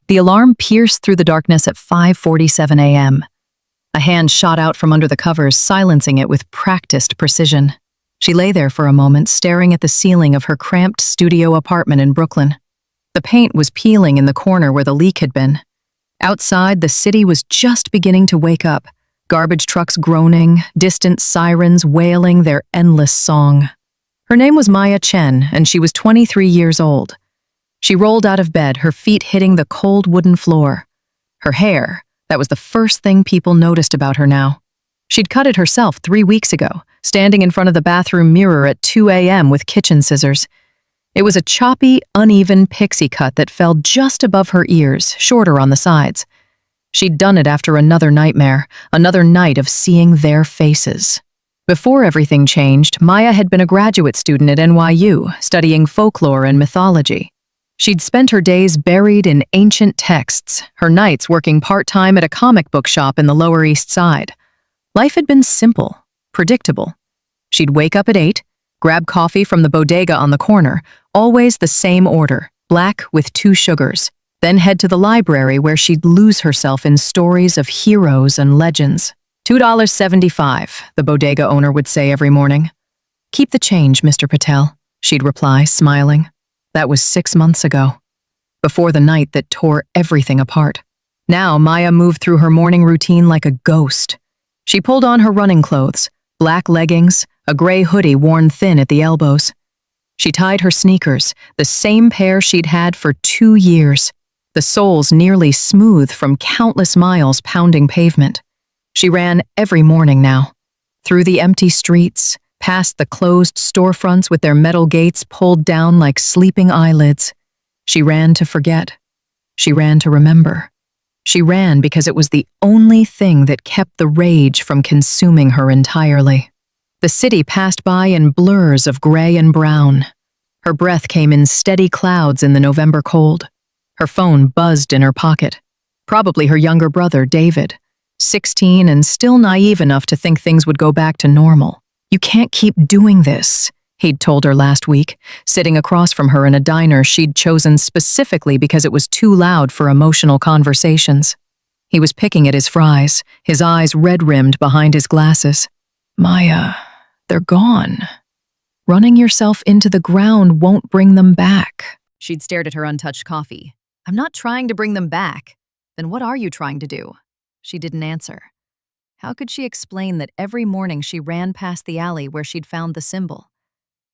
The alarm pierced through the darkness at 5:47 a.m. A hand shot out from under the covers, silencing it with practiced precision. She lay there for a moment, staring at the ceiling of her cramped studio apartment in Brooklyn. The paint was peeling in the corner where the leak had been. Outside, the city was just beginning to wake up, garbage trucks groaning, distant sirens wailing their endless song. Her name was Chen, and she was 23 years old. She rolled out of bed, her feet hitting the cold wooden floor. Her hair, that was the first thing people noticed about her now. She'd cut it herself 3 weeks ago, standing in front of the bathroom mirror at 2 a.m. with kitchen scissors. It was a choppy, uneven pixie cut that fell just above her ears, shorter on the sides. She'd done it after another nightmare, another night of seeing their faces. Before everything changed, Maya had been a graduate student at NYU, studying folklore and mythology. She'd spent her days buried in ancient texts, her nights working part-time at a comic book shop in the Lower East Side. Life had been simple, predictable. She'd wake up at 8, grab coffee from the bodega on the corner, always the same order, black with 2 sugars, then head to the library where she'd lose herself in stories of heroes and legends. $2.75, the bodega owner would say every morning. "Keep the change, Mr. Patel," she'd reply, smiling. That was 6 months ago, before the night that tore everything apart. Now Maya moved through her morning routine like a ghost. She pulled on her running clothes, black leggings, a gray hoodie worn thin at the elbows. She tied her sneakers, the same pair she'd had for 2 years, the soles nearly smooth from countless miles pounding pavement. She ran every morning now, through the empty streets, past the closed storefronts with their metal gates pulled down like sleeping eyelids. She ran to forget. She ran to remember. She ran because it was the only thing that kept the rage from consuming her entirely. The city passed by in blurs of gray and brown. Her breath came in steady clouds in the November cold. Her phone buzzed in her pocket. Probably her younger brother, David, 16 and still naive enough to think things would go back to normal. "You can't keep doing this," he'd told her last week, sitting across from her in a diner she'd chosen specifically because it was too loud for emotional conversations. He was picking at his fries, his eyes red-rimmed behind his glasses. "Maya, they're gone. Running yourself into the ground won't bring them back." She'd stared at her untouched coffee. "I'm not trying to bring them back. Then what are you trying to do?" She didn't answer. How could she explain that every morning she ran past the alley where she'd found the symbol?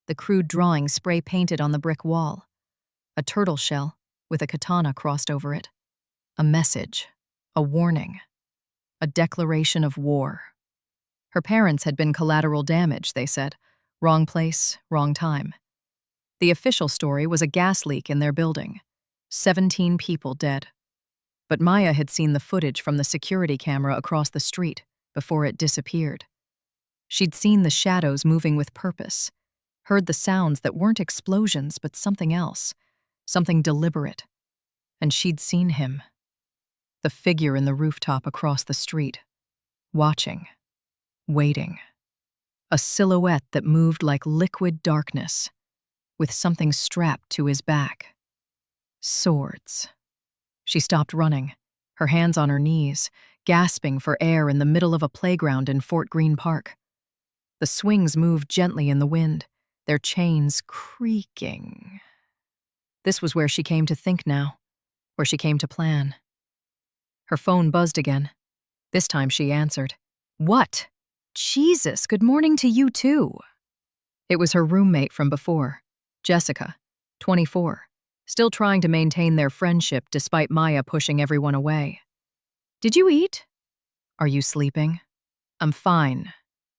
The crude drawing spray-painted on the brick wall. A turtle shell with a katana crossed over it. A message, a warning, a declaration of war. Her parents had been collateral damage, they said. Wrong place, wrong time. The official story was a gas leak in their building. 17 people dead. But Maya had seen the footage from the security camera across the street before it disappeared. She'd seen the shadows moving with purpose, heard the sounds that weren't explosions but something else, something deliberate. And she'd seen him, the figure in the rooftop across the street, watching, waiting. A silhouette that moved like liquid darkness, with something strapped to his back. Swords. She stopped running, her hands on her knees, gasping for air in the middle of a playground in Fort Greene Park. The swings moved gently in the wind, their chains creaking. This was where she came to think now, where she came to plan. Her phone buzzed again. This time she answered. "What? Jesus, good morning to you too." It was her roommate from before, Jessica, 24, still trying to maintain their friendship despite Maya pushing everyone away. "Did you eat? Are you sleeping?" "I'm fine."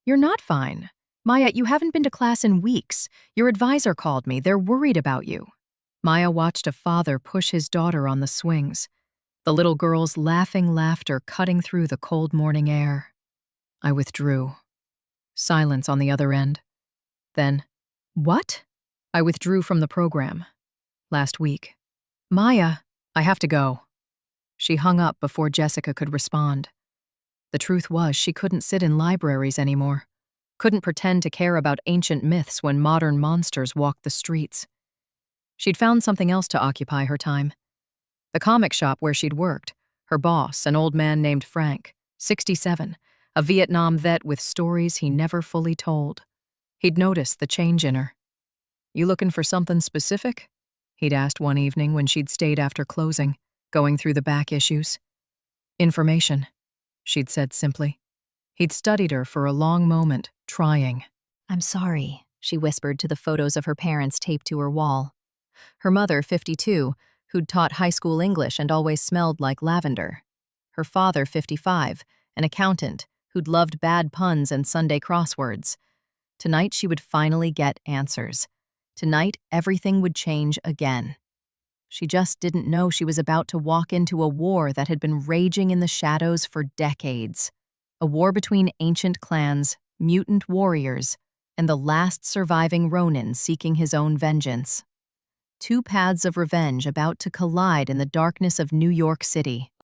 "You're not fine. Maya, you haven't been to class in weeks. Your advisor called me. They're worried about you." Maya watched a father push his daughter on the swings, the little girl's laughing laughter cutting through the cold morning air. I withdrew. Silence on the other end. Then, "What?" "I withdrew from the program. Last week." "Maya, I have to go." She hung up before Jessica could respond. The truth was she couldn't sit in libraries anymore, couldn't pretend to care about ancient myths when modern monsters walked the streets. She'd found something else to occupy her time. The comic shop where she'd worked, her boss, an old man named Frank, 67, a Vietnam vet with stories he never fully told. He'd noticed the change in her. "You looking for something specific?" he'd asked one evening when she'd stayed after closing, going through the back issues. "Information," she'd said simply. He'd studied her for a long moment, trying. "I'm sorry," she whispered to the photos of her parents taped to her wall. Her mother, 52, who'd taught high school English and always smelled like lavender. Her father, 55, an accountant who'd loved bad puns and Sunday crosswords. Tonight she would finally get answers. Tonight everything would change again. She just didn't know she was about to walk into a war that had been raging in the shadows for decades. A war between ancient clans, mutant warriors, and the last surviving ronin seeking his own vengeance. Two paths of revenge about to collide in the darkness of New York City.